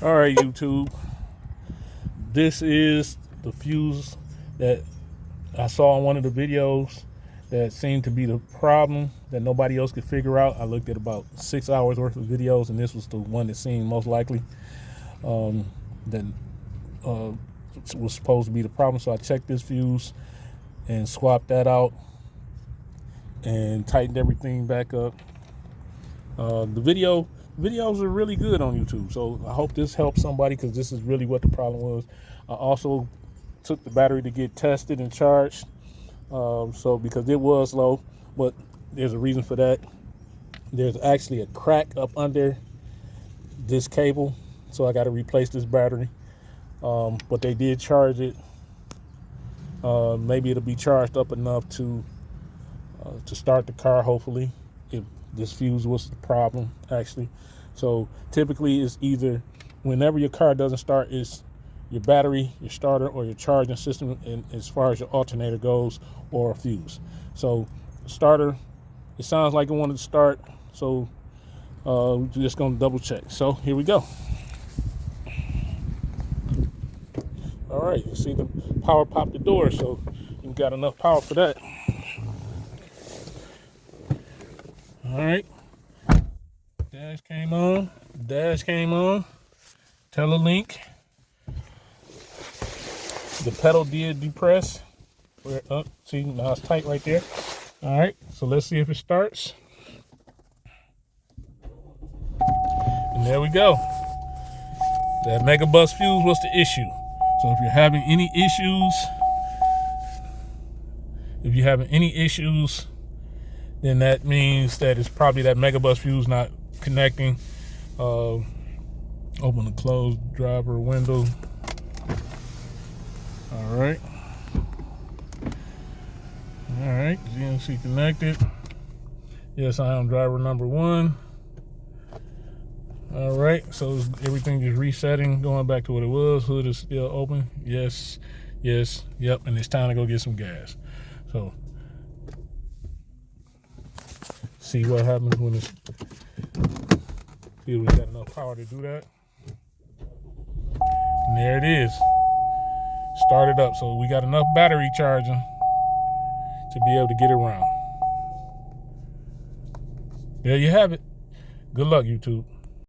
All right, YouTube. This is the fuse that I saw in one of the videos that seemed to be the problem that nobody else could figure out. I looked at about 6 hours worth of videos, and this was the one that seemed most likely that was supposed to be the problem. So I checked this fuse and swapped that out and tightened everything back up. The videos are really good on YouTube, so I hope this helps somebody, because this is really what the problem was. I also took the battery to get tested and charged, so because it was low, but there's a reason for that. There's actually a crack up under this cable, so I got to replace this battery. But they did charge it. Maybe it'll be charged up enough to start the car, hopefully, if this fuse was the problem, actually. So typically it's either, whenever your car doesn't start, it's your battery, your starter, or your charging system, and as far as your alternator goes, or a fuse. So starter, it sounds like it wanted to start, so we're just gonna double check. So here we go. All right, you see the power pop the door, so you got enough power for that. All right, dash came on, telelink. The pedal did depress. See, now it's tight right there. All right, so let's see if it starts. And there we go. That megabus fuse was the issue. So if you're having any issues, then that means that it's probably that megabus fuse not connecting. Open the closed driver window. All right, GNC connected. Yes, I am driver number 1. All right, so everything is resetting, going back to what it was. Hood is still open. Yes, yep, and it's time to go get some gas. So see what happens when it's, see if we got enough power to do that. And there it is. Started up, so we got enough battery charging to be able to get around. There you have it. Good luck, YouTube.